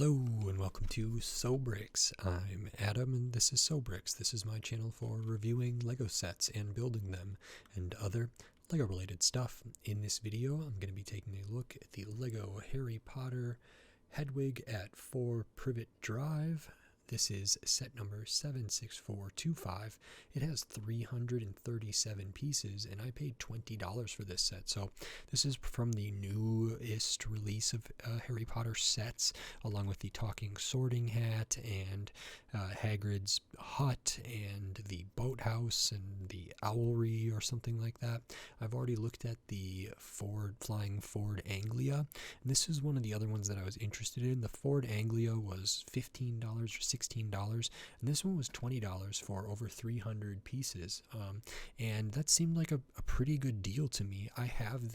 Hello and welcome to Sobrix. I'm Adam and this is Sobrix. This is my channel for reviewing LEGO sets and building them and other LEGO related stuff. In this video I'm going to be taking a look at the LEGO Harry Potter Hedwig at 4 Privet Drive. This is set number 76425. It has 337 pieces, and I paid $20 for this set. So this is from the newest release of Harry Potter sets, along with the talking sorting hat and Hagrid's hut and the boathouse and the owlry or something like that. I've already looked at the flying Ford Anglia, and this is one of the other ones that I was interested in. The Ford Anglia was $15 or $16, and this one was $20 for over 300 pieces, and that seemed like a pretty good deal to me. I have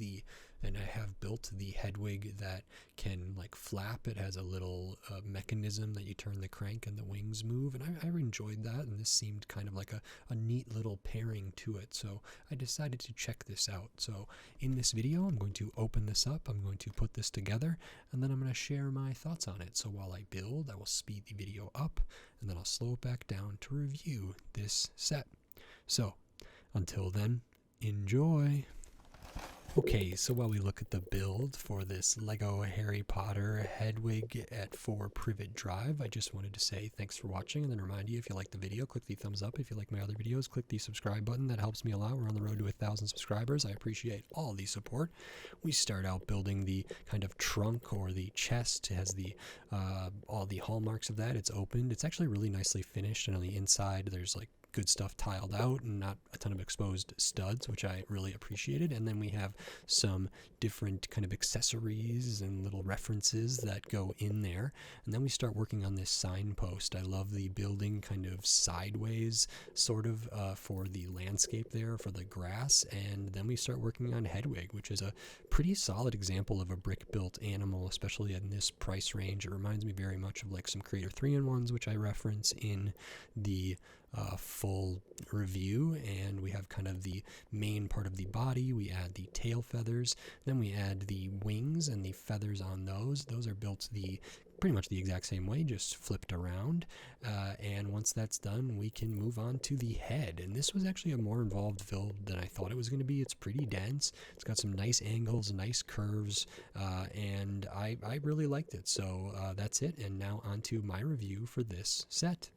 built the Hedwig that can like flap. It has a little mechanism that you turn the crank and the wings move, and I enjoyed that, and this seemed kind of like a neat little pairing to it, so I decided to check this out. So in this video I'm going to open this up, I'm going to put this together, and then I'm going to share my thoughts on it. So while I build, I will speed the video up, and then I'll slow it back down to review this set. So until then, enjoy! Okay, so while we look at the build for this LEGO Harry Potter Hedwig at 4 Privet Drive, I just wanted to say thanks for watching, and then remind you, if you like the video, click the thumbs up. If you like my other videos, click the subscribe button. That helps me a lot. We're on the road to 1,000 subscribers. I appreciate all the support. We start out building the kind of trunk or the chest. It has the all the hallmarks of that. It's opened. It's actually really nicely finished, and on the inside there's like good stuff tiled out and not a ton of exposed studs, which I really appreciated. And then we have some different kind of accessories and little references that go in there. And then we start working on this signpost. I love the building kind of sideways sort of for the landscape there, for the grass. And then we start working on Hedwig, which is a pretty solid example of a brick built animal, especially in this price range. It reminds me very much of like some Creator 3-in-1s, which I reference in the full review. And we have kind of the main part of the body. We add the tail feathers, then we add the wings and the feathers on those. Those are built pretty much the exact same way, just flipped around. And once that's done, we can move on to the head. And this was actually a more involved build than I thought it was going to be. It's pretty dense. It's got some nice angles, nice curves, and I really liked it. So that's it. And now on to my review for this set.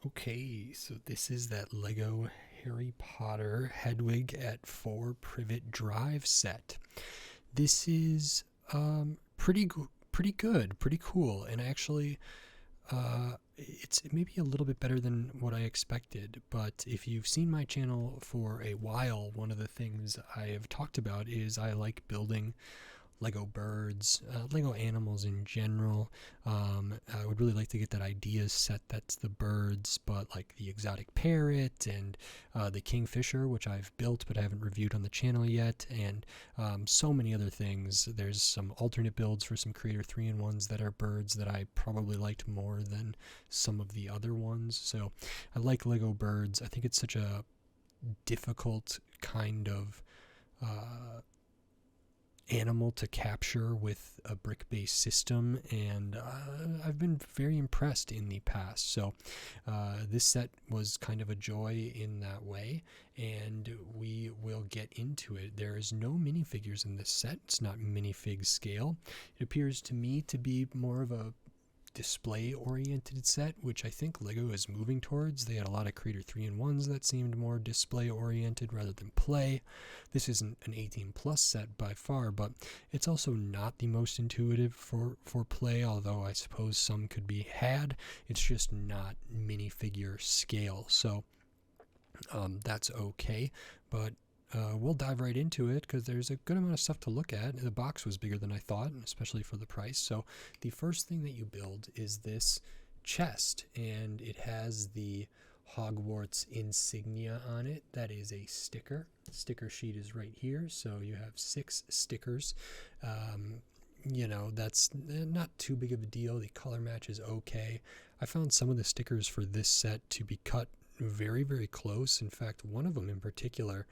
Okay, so this is that LEGO Harry Potter Hedwig at 4 Privet Drive set. This is pretty good, pretty cool, and actually it's maybe a little bit better than what I expected. But if you've seen my channel for a while, one of the things I have talked about is I like building LEGO birds, LEGO animals in general. I would really like to get that ideas set that's the birds, but like the exotic parrot and the kingfisher, which I've built but I haven't reviewed on the channel yet, and so many other things. There's some alternate builds for some Creator 3-in-1s that are birds that I probably liked more than some of the other ones. So I like LEGO birds. I think it's such a difficult kind of animal to capture with a brick-based system, and I've been very impressed in the past. So this set was kind of a joy in that way, and we will get into it. There is no minifigures in this set. It's not minifig scale. It appears to me to be more of a display-oriented set, which I think LEGO is moving towards. They had a lot of Creator 3-in-1s that seemed more display-oriented rather than play. This isn't an 18+ set by far, but it's also not the most intuitive for play, although I suppose some could be had. It's just not minifigure scale, so that's okay. But we'll dive right into it because there's a good amount of stuff to look at. The box was bigger than I thought, especially for the price. So the first thing that you build is this chest, and it has the Hogwarts insignia on it. That is a sticker. The sticker sheet is right here, so you have 6 stickers. You know, that's not too big of a deal. The color match is okay. I found some of the stickers for this set to be cut very, very close. In fact, one of them in particular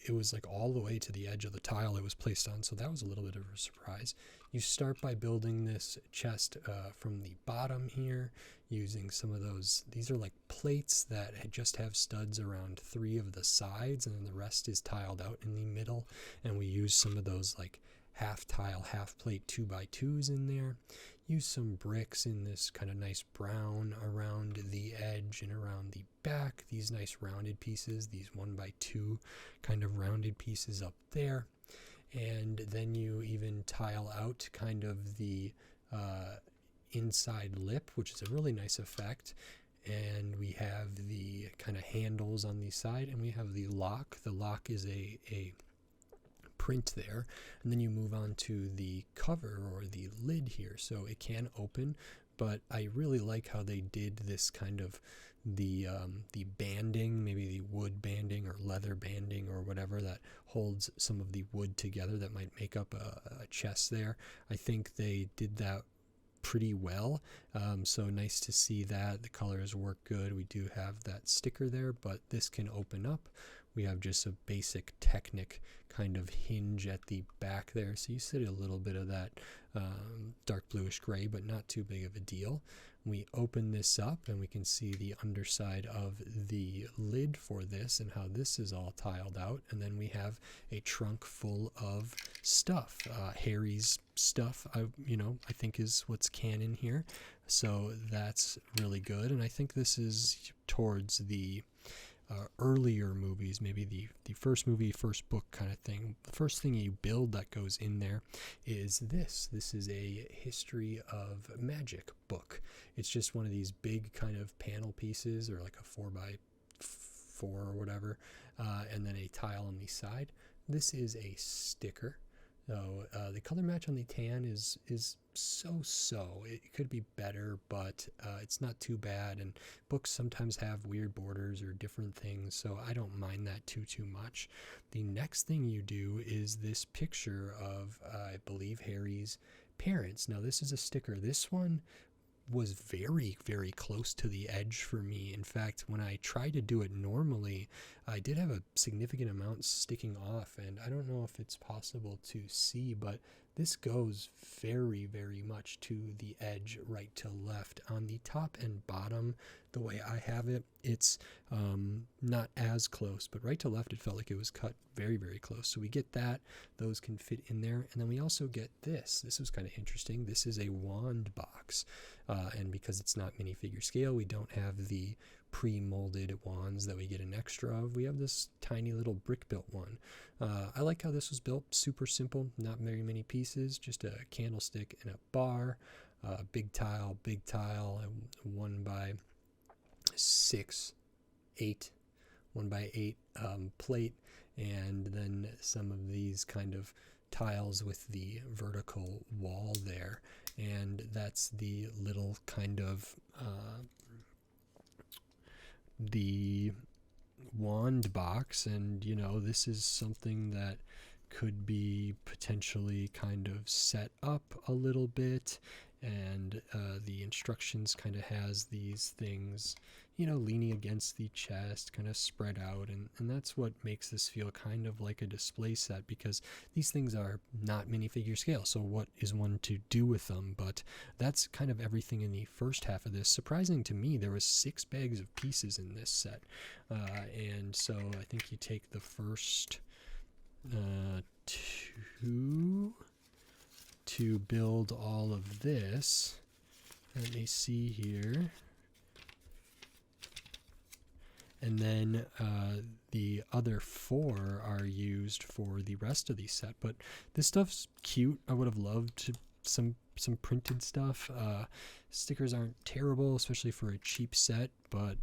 it was like all the way to the edge of the tile it was placed on, so that was a little bit of a surprise. You start by building this chest from the bottom here, using some of those, these are like plates that just have studs around 3 of the sides, and then the rest is tiled out in the middle, and we use some of those like half tile, half plate 2x2s in there. Use some bricks in this kind of nice brown around the edge and around the back. These nice rounded pieces, these 1x2 kind of rounded pieces up there. And then you even tile out kind of the inside lip, which is a really nice effect. And we have the kind of handles on the side, and we have the lock. The lock is a print there, and then you move on to the cover or the lid here, so it can open. But I really like how they did this kind of the banding, maybe the wood banding or leather banding or whatever that holds some of the wood together that might make up a chest there. I think they did that pretty well, so nice to see that. The colors work good. We do have that sticker there, but this can open up. We have just a basic Technic kind of hinge at the back there, so you see a little bit of that dark bluish gray, but not too big of a deal. We open this up and we can see the underside of the lid for this and how this is all tiled out, and then we have a trunk full of stuff. Harry's stuff, I think is what's canon here, so that's really good. And I think this is towards the earlier movies, maybe the first movie, first book kind of thing. The first thing you build that goes in there is this. This is a history of magic book. It's just one of these big kind of panel pieces, or like a 4x4 or whatever, and then a tile on the side. This is a sticker. So the color match on the tan is so-so. It could be better, but it's not too bad. And books sometimes have weird borders or different things, so I don't mind that too much. The next thing you do is this picture of, I believe, Harry's parents. Now this is a sticker. This one was very, very close to the edge for me. In fact, when I tried to do it normally, I did have a significant amount sticking off, and I don't know if it's possible to see, but this goes very, very much to the edge, right to left. On the top and bottom, the way I have it, it's not as close, but right to left, it felt like it was cut very, very close. So we get that. Those can fit in there. And then we also get this. This was kind of interesting. This is a wand box. And because it's not minifigure scale, we don't have the pre-molded wands that we get an extra of. We have this tiny little brick built one. I like how this was built. Super simple, not very many pieces, just a candlestick and a bar, big tile, 1x6, 8, 1x8 plate, and then some of these kind of tiles with the vertical wall there. And that's the little kind of the wand box. And this is something that could be potentially kind of set up a little bit, and the instructions kind of has these things leaning against the chest, kind of spread out, and that's what makes this feel kind of like a display set, because these things are not minifigure scale, so what is one to do with them? But that's kind of everything in the first half of this. Surprising to me, there was 6 bags of pieces in this set, and so I think you take the first 2 to build all of this. Let me see here. And then the other 4 are used for the rest of the set. But this stuff's cute. I would have loved some printed stuff. Stickers aren't terrible, especially for a cheap set, but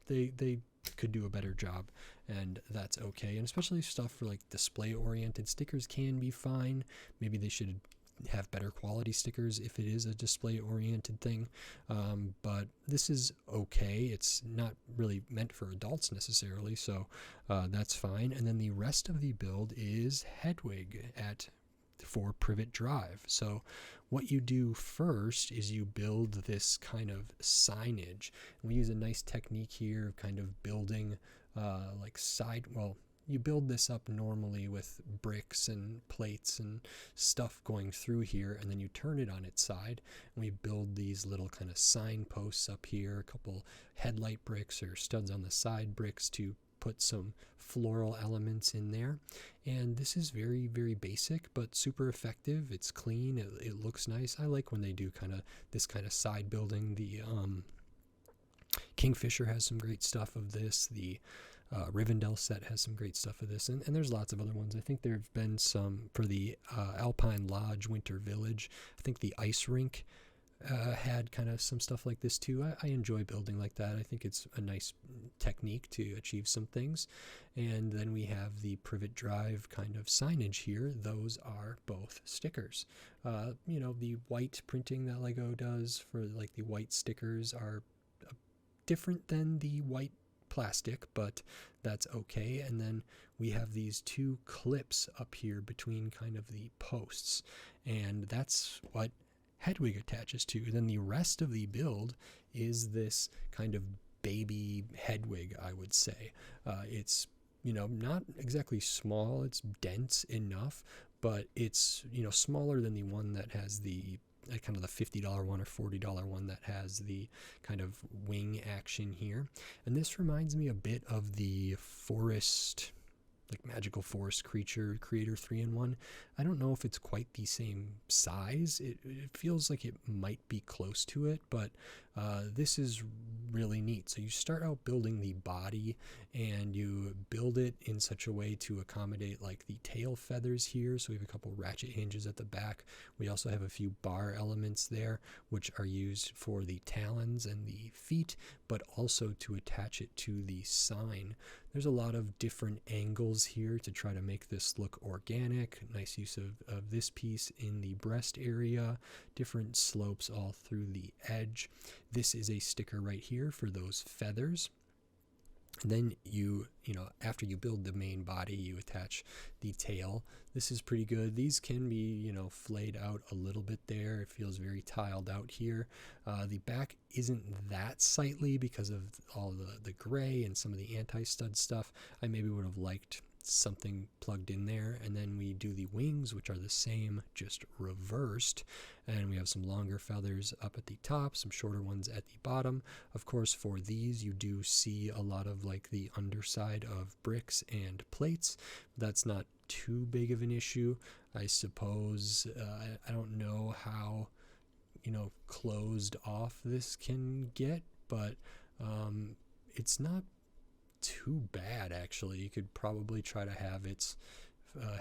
they could do a better job, and that's okay. And especially stuff for like display oriented stickers can be fine. Maybe they should have better quality stickers if it is a display oriented thing, but this is okay. It's not really meant for adults necessarily, so that's fine. And then the rest of the build is Hedwig for Privet Drive. So what you do first is you build this kind of signage. We use a nice technique here of kind of building you build this up normally with bricks and plates and stuff going through here, and then you turn it on its side, and we build these little kind of signposts up here, a couple headlight bricks or studs on the side bricks to put some floral elements in there. And this is very, very basic but super effective. It's clean, it looks nice. I like when they do kind of this kind of side building. The Kingfisher has some great stuff of this. The Rivendell set has some great stuff of this, and there's lots of other ones. I think there have been some for the Alpine Lodge Winter Village. I think the ice rink had kind of some stuff like this too. I enjoy building like that. I think it's a nice technique to achieve some things. And then we have the Privet Drive kind of signage here. Those are both stickers. The white printing that LEGO does for like the white stickers are different than the white plastic, but that's okay. And then we have these two clips up here between kind of the posts, and that's what Hedwig attaches to. Then the rest of the build is this kind of baby Hedwig, I would say. It's not exactly small, it's dense enough, but it's smaller than the one that has the kind of the $50 one or $40 one that has the kind of wing action here. And this reminds me a bit of the forest, like magical forest creature creator 3-in-1. I don't know if it's quite the same size. It feels like it might be close to it, but this is really neat. So you start out building the body, and you build it in such a way to accommodate like the tail feathers here. So we have a couple ratchet hinges at the back. We also have a few bar elements there, which are used for the talons and the feet, but also to attach it to the sign. There's a lot of different angles here to try to make this look organic. Nice use of this piece in the breast area, different slopes all through the edge. This is a sticker right here for those feathers. And then after you build the main body, you attach the tail. This is pretty good. These can be, flayed out a little bit there. It feels very tiled out here. The back isn't that sightly because of all the gray and some of the anti-stud stuff. I maybe would have liked something plugged in there. And then we do the wings, which are the same, just reversed. And we have some longer feathers up at the top, some shorter ones at the bottom. Of course, for these, you do see a lot of like the underside of bricks and plates. That's not too big of an issue, I suppose. I don't know how, closed off this can get, but it's not too bad, actually. You could probably try to have its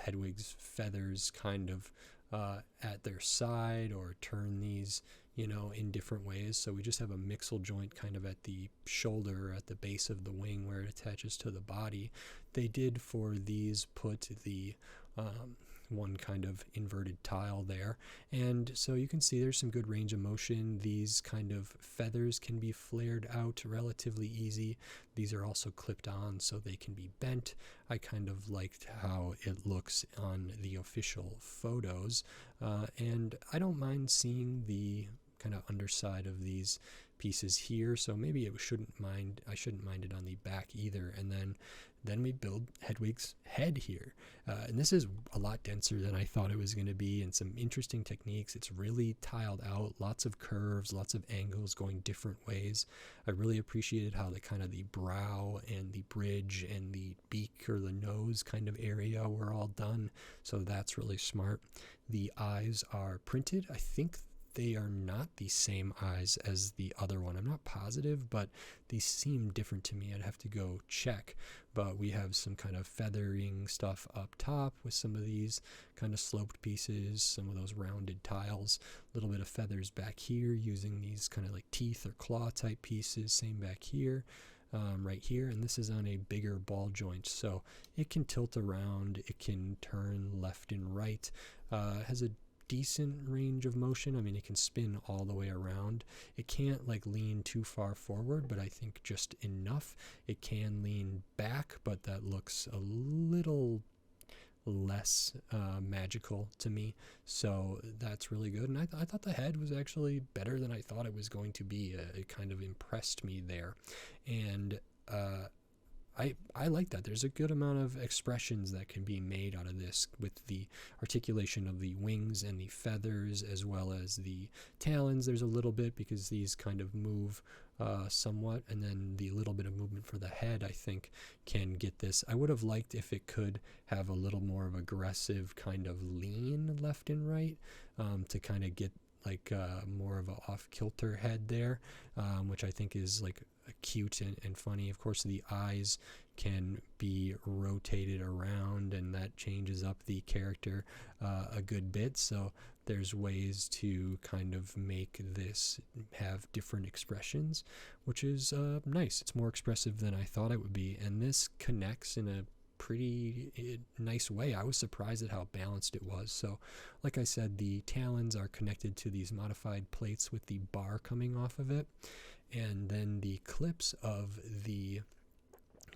Hedwig's feathers kind of at their side, or turn these in different ways. So we just have a mixel joint kind of at the shoulder, at the base of the wing where it attaches to the body. They did for these put the one kind of inverted tile there, and so you can see there's some good range of motion. These kind of feathers can be flared out relatively easy. These are also clipped on so they can be bent. I kind of liked how it looks on the official photos, and I don't mind seeing the kind of underside of these pieces here, so maybe I shouldn't mind it on the back either. And then we build Hedwig's head here, and this is a lot denser than I thought it was going to be, and some interesting techniques. It's really tiled out, lots of curves, lots of angles going different ways. I really appreciated how the brow and the bridge and the beak or the nose kind of area were all done, so that's really smart. The eyes are printed. I think they are not the same eyes as the other one. I'm not positive, but these seem different to me. I'd have to go check. But we have some kind of feathering stuff up top with some of these kind of sloped pieces, some of those rounded tiles, a little bit of feathers back here using these kind of like teeth or claw type pieces, same back here. Right here, and this is on a bigger ball joint, so it can tilt around, it can turn left and right. It has a decent range of motion. I mean, it can spin all the way around. It can't lean too far forward, but I think just enough. It can lean back, but that looks a little less magical to me, so that's really good. And I thought the head was actually better than I thought it was going to be. It kind of impressed me there, and I like that. There's a good amount of expressions that can be made out of this with the articulation of the wings and the feathers as well as the talons. There's a little bit because these kind of move somewhat, and then the little bit of movement for the head I think can get this. I would have liked if it could have a little more of aggressive kind of lean left and right to kind of get like more of a off-kilter head there, which I think is like cute and funny. Of course, the eyes can be rotated around, and that changes up the character a good bit. So there's ways to kind of make this have different expressions, which is nice. It's more expressive than I thought it would be, and this connects in a pretty nice way. I was surprised at how balanced it was. So like I said, the talons are connected to these modified plates with the bar coming off of it, and then the clips of the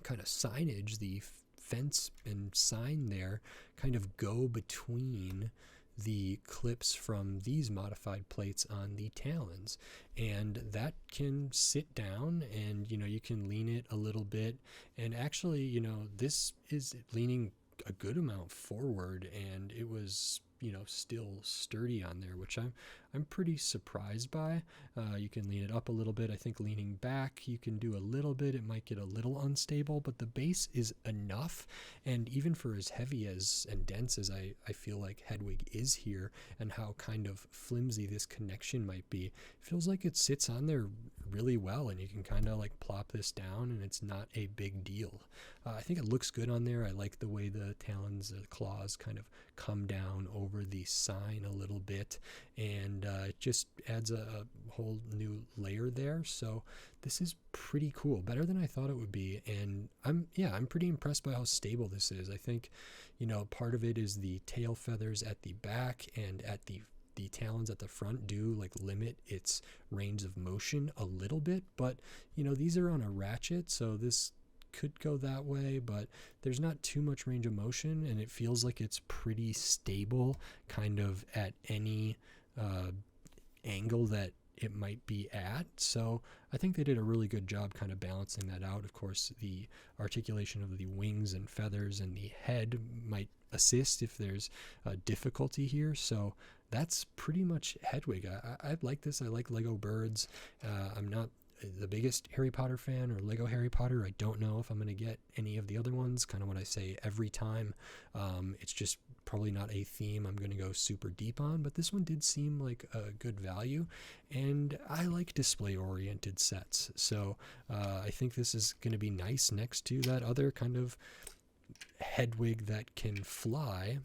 kind of signage, the fence and sign there, kind of go between the clips from these modified plates on the talons, and that can sit down, and you can lean it a little bit, and actually this is leaning a good amount forward, and it was still sturdy on there, which I'm pretty surprised by. You can lean it up a little bit. I think leaning back you can do a little bit. It might get a little unstable, but the base is enough, and even for as heavy as and dense as I feel like Hedwig is here, and how kind of flimsy this connection might be, it feels like it sits on there really well, and you can kind of like plop this down and it's not a big deal. I think it looks good on there. I like the way the talons, the claws kind of come down over the sign a little bit, and it just adds a whole new layer there. So this is pretty cool, better than I thought it would be, and I'm pretty impressed by how stable this is. I think part of it is the tail feathers at the back and at the talons at the front do like limit its range of motion a little bit, but these are on a ratchet, so this could go that way, but there's not too much range of motion, and it feels like it's pretty stable kind of at any angle that it might be at. So I think they did a really good job kind of balancing that out. Of course, the articulation of the wings and feathers and the head might assist if there's difficulty here. So that's pretty much Hedwig. I like this. I like Lego birds. I'm not the biggest Harry Potter fan or Lego Harry Potter. I don't know if I'm going to get any of the other ones, kind of what I say every time. It's just probably not a theme I'm going to go super deep on, but this one did seem like a good value, and I like display oriented sets, so I think this is going to be nice next to that other kind of Hedwig that can fly,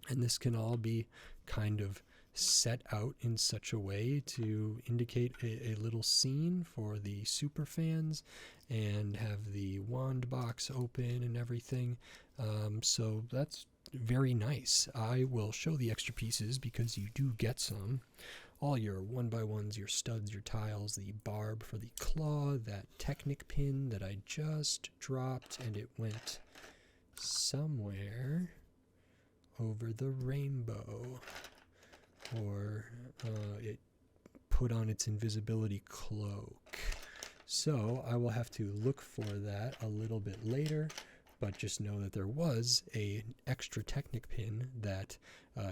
and this can all be kind of set out in such a way to indicate a little scene for the super fans, and have the wand box open and everything. So that's very nice. I will show the extra pieces because you do get some. All your 1x1s, your studs, your tiles, the barb for the claw, that Technic pin that I just dropped and it went somewhere over the rainbow, or it put on its invisibility cloak. So I will have to look for that a little bit later, but just know that there was an extra Technic pin that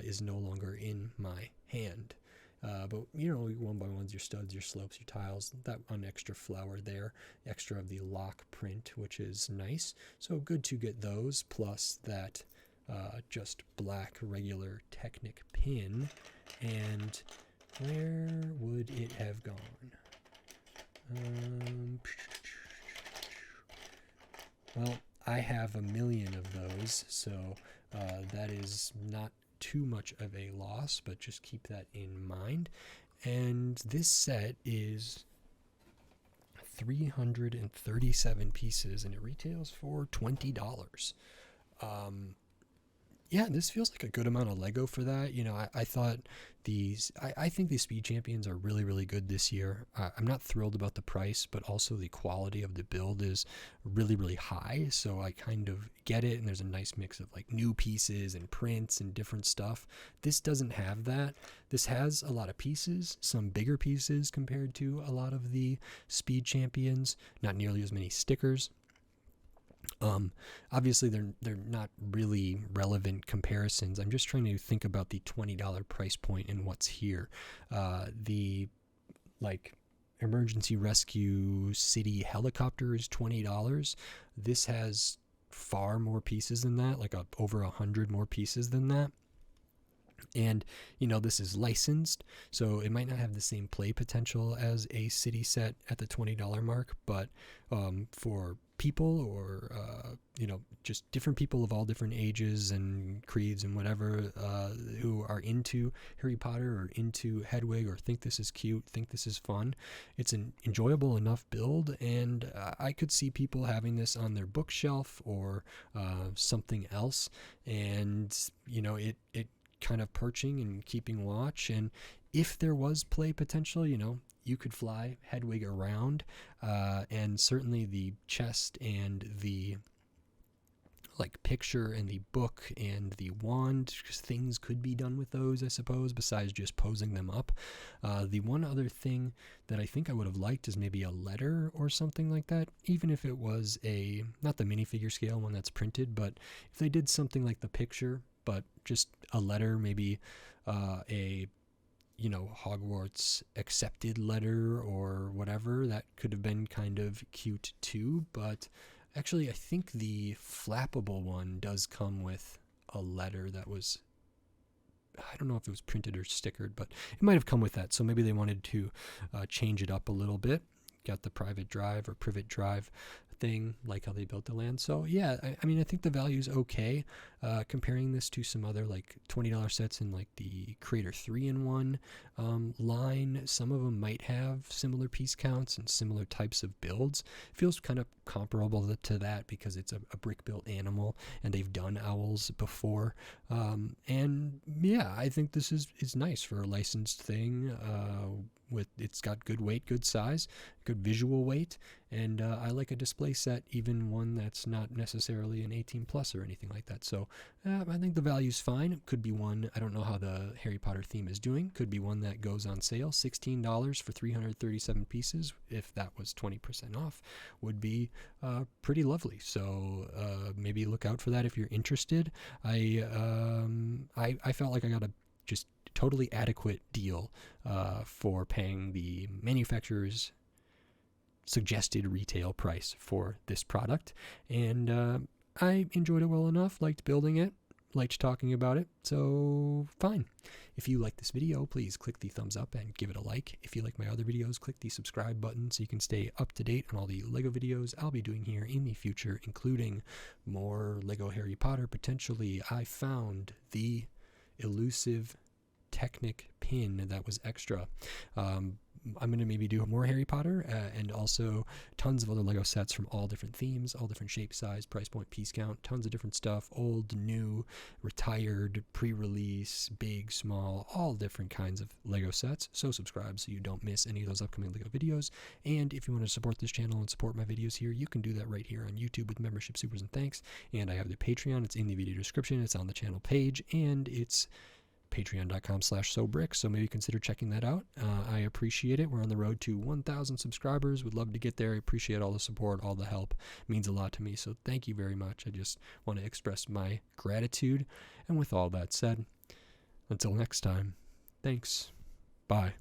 is no longer in my hand. But your 1x1s, your studs, your slopes, your tiles, that one extra flower there, extra of the lock print, which is nice. So good to get those, plus that just black regular Technic pin. And where would it have gone? Well, I have a million of those, so that is not too much of a loss, but just keep that in mind. And this set is 337 pieces, and it retails for $20. Yeah, this feels like a good amount of Lego for that. I thought I think these Speed Champions are really, really good this year. I'm not thrilled about the price, but also the quality of the build is really, really high. So I kind of get it, and there's a nice mix of like new pieces and prints and different stuff. This doesn't have that. This has a lot of pieces, some bigger pieces compared to a lot of the Speed Champions, not nearly as many stickers. Obviously they're not really relevant comparisons. I'm just trying to think about the $20 price point and what's here. The like emergency rescue city helicopter is $20. This has far more pieces than that, like over 100 more pieces than that. And, this is licensed, so it might not have the same play potential as a city set at the $20 mark, but for people or, just different people of all different ages and creeds and whatever who are into Harry Potter or into Hedwig or think this is cute, think this is fun, it's an enjoyable enough build, and I could see people having this on their bookshelf or something else, and, it kind of perching and keeping watch. And if there was play potential, you could fly Hedwig around, and certainly the chest and the picture and the book and the wand, things could be done with those, I suppose, besides just posing them up. The one other thing that I think I would have liked is maybe a letter or something like that, even if it was not the minifigure scale one that's printed, but if they did something like the picture, but just a letter, maybe a Hogwarts accepted letter or whatever, that could have been kind of cute too. But actually, I think the flappable one does come with a letter that was, I don't know if it was printed or stickered, but it might have come with that. So maybe they wanted to change it up a little bit. Got the Privet Drive or Privet Drive thing, like how they built the land. So yeah, I mean, I think the value is okay. Comparing this to some other $20 sets in the Creator 3-in-1 line, some of them might have similar piece counts and similar types of builds. It feels kind of comparable to that because it's a brick built animal and they've done owls before. And yeah, I think this is nice for a licensed thing. It's got good weight, good size, good visual weight, and I like a display set, even one that's not necessarily an 18 plus or anything like that. So I think the value's fine. It could be one, I don't know how the Harry Potter theme is doing, could be one that goes on sale. $16 for 337 pieces, if that was 20% off, would be pretty lovely. So maybe look out for that if you're interested. I felt like I got a just totally adequate deal for paying the manufacturer's suggested retail price for this product, and I enjoyed it well enough, liked building it, liked talking about it, so fine. If you like this video, please click the thumbs up and give it a like. If you like my other videos, click the subscribe button so you can stay up to date on all the LEGO videos I'll be doing here in the future, including more LEGO Harry Potter. Potentially, I found the elusive Technic pin that was extra. I'm going to maybe do more Harry Potter and also tons of other LEGO sets from all different themes, all different shape, size, price point, piece count, tons of different stuff, old, new, retired, pre-release, big, small, all different kinds of LEGO sets. So subscribe so you don't miss any of those upcoming LEGO videos. And if you want to support this channel and support my videos here, you can do that right here on YouTube with membership, supers, and thanks. And I have the Patreon. It's in the video description. It's on the channel page, and it's patreon.com/sobricks, so maybe consider checking that out. I appreciate it. We're on the road to 1,000 subscribers. Would love to get there. I appreciate all the support, all the help. It means a lot to me, so thank you very much. I just want to express my gratitude. And with all that said, until next time, thanks. Bye.